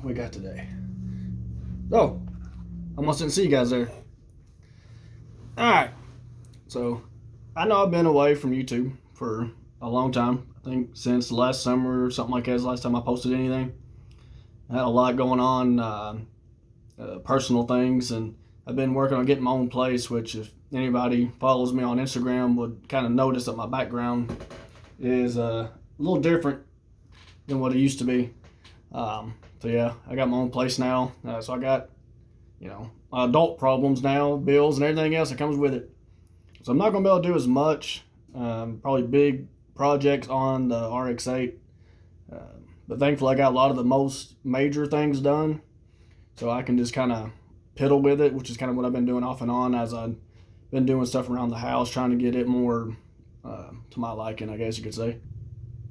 we got today? Oh, almost didn't see you guys there. Alright, so I know I've been away from YouTube for a long time. I think since last summer or something like that is the last time I posted anything. I had a lot going on, personal things, and I've been working on getting my own place, which if anybody follows me on Instagram would kind of notice that my background is a little different than what it used to be. So yeah, I got my own place now. So I got, my adult problems now, bills and everything else that comes with it. So I'm not going to be able to do as much, probably big projects on the RX8. But thankfully I got a lot of the most major things done. So I can just kind of piddle with it, which is kind of what I've been doing off and on as I've been doing stuff around the house, trying to get it more to my liking, I guess you could say.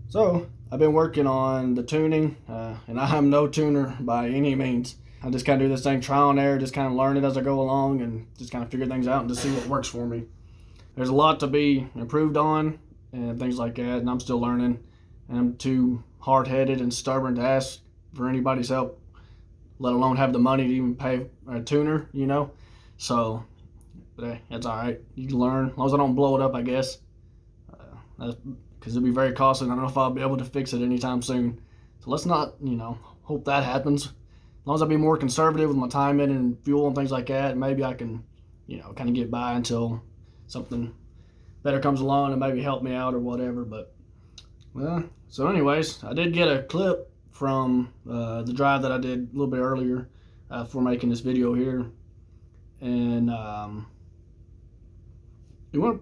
So I've been working on the tuning, and I'm no tuner by any means. I just kind of do this thing trial and error, just kind of learn it as I go along and just kind of figure things out and just see what works for me. There's a lot to be improved on and things like that, and I'm still learning. And I'm too hard-headed and stubborn to ask for anybody's help, let alone have the money to even pay a tuner, So, but hey, that's all right. You can learn, as long as I don't blow it up, I guess. Because it'd be very costly, and I don't know if I'll be able to fix it anytime soon. So let's not, hope that happens. As long as I be more conservative with my timing and fuel and things like that, maybe I can, kind of get by until something better comes along and maybe help me out or whatever. But, well, so anyways, I did get a clip from the drive that I did a little bit earlier before making this video here. And it went,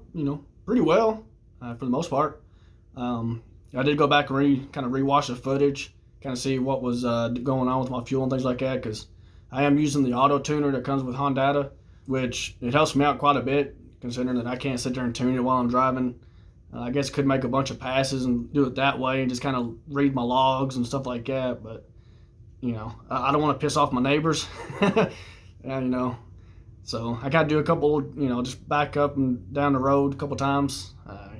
pretty well for the most part. I did go back and kind of rewatch the footage, kind of see what was going on with my fuel and things like that, because I am using the auto tuner that comes with Honda, which it helps me out quite a bit, considering that I can't sit there and tune it while I'm driving. I guess could make a bunch of passes and do it that way and just kind of read my logs and stuff like that, but I don't want to piss off my neighbors. And, so I got to do a couple, just back up and down the road a couple times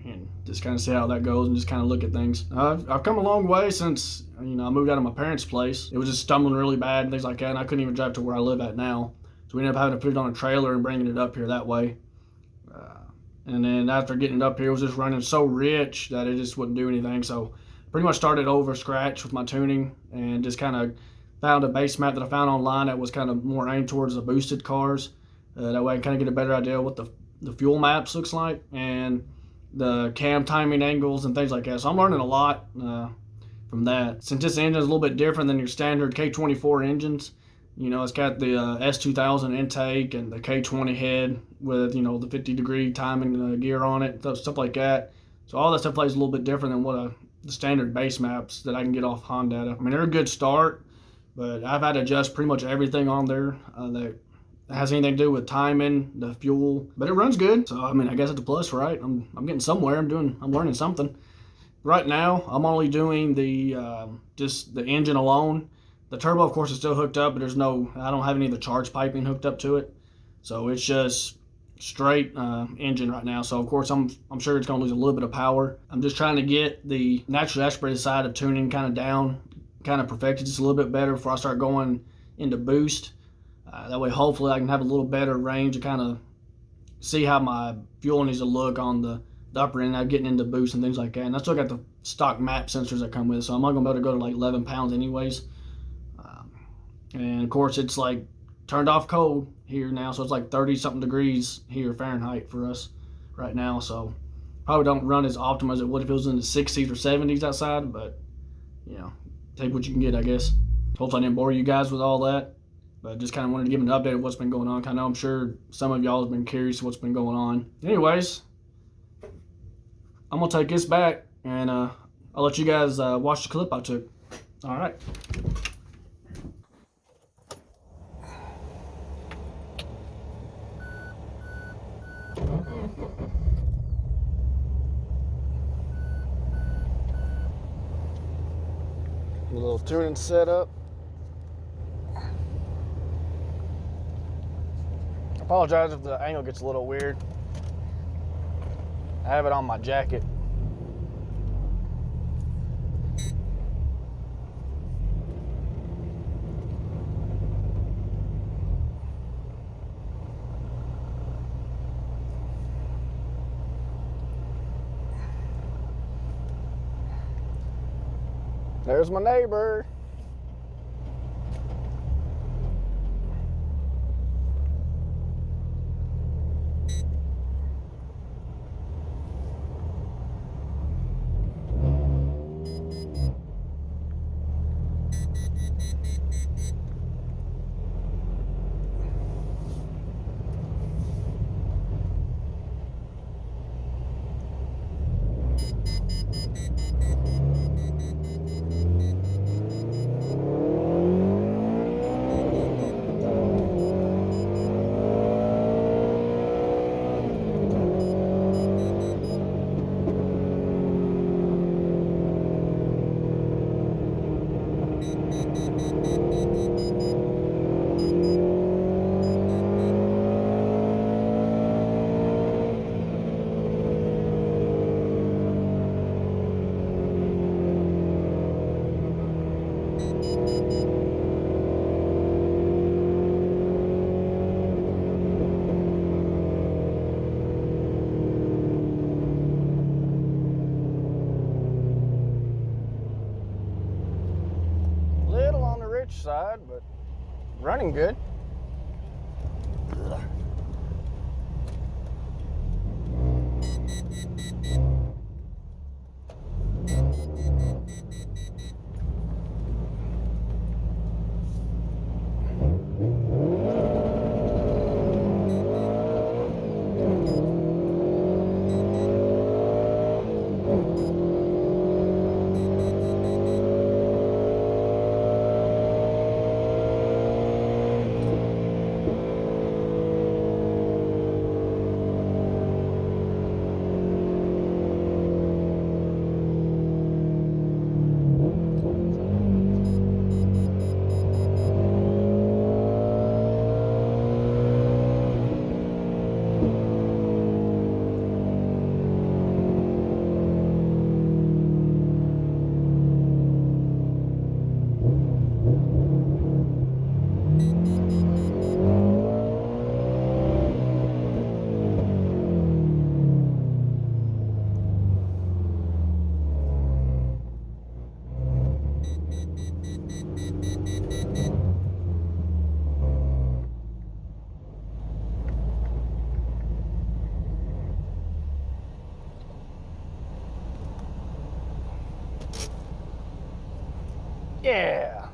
and just kind of see how that goes and just kind of look at things. I've come a long way since, I moved out of my parents' place. It was just stumbling really bad and things like that, and I couldn't even drive to where I live at now. So we ended up having to put it on a trailer and bringing it up here that way. And then after getting it up here, it was just running so rich that it just wouldn't do anything. So pretty much started over scratch with my tuning and just kind of found a base map that I found online that was kind of more aimed towards the boosted cars. That way I can kind of get a better idea of what the fuel maps looks like and the cam timing angles and things like that. So I'm learning a lot from that. Since this engine is a little bit different than your standard K24 engines, it's got the S2000 intake and the K20 head with, the 50-degree timing gear on it, stuff like that. So all that stuff plays a little bit different than what the standard base maps that I can get off Honda. I mean, they're a good start, but I've had to adjust pretty much everything on there that has anything to do with timing, the fuel, but it runs good. So, I mean, I guess it's a plus, right? I'm getting somewhere. I'm learning something. Right now, I'm only doing just the engine alone. The turbo, of course, is still hooked up, but I don't have any of the charge piping hooked up to it. So it's just straight engine right now. So of course, I'm sure it's going to lose a little bit of power. I'm just trying to get the naturally aspirated side of tuning kind of down, kind of perfected just a little bit better before I start going into boost. That way, hopefully, I can have a little better range to kind of see how my fuel needs to look on the upper end. I'm getting into boost and things like that. And I still got the stock map sensors that come with it, so I'm not going to be able to go to like 11 pounds anyways. And of course, it's like turned off cold here now, so it's like 30-something degrees here Fahrenheit for us right now. So probably don't run as optimal as it would if it was in the 60s or 70s outside, but take what you can get, I guess. Hopefully I didn't bore you guys with all that, but just kind of wanted to give an update of what's been going on. I know I'm sure some of y'all have been curious what's been going on. Anyways, I'm gonna take this back and I'll let you guys watch the clip I took. All right. A little tuning setup. I apologize if the angle gets a little weird. I have it on my jacket. There's my neighbor. Little on the rich side, but running good. Yeah.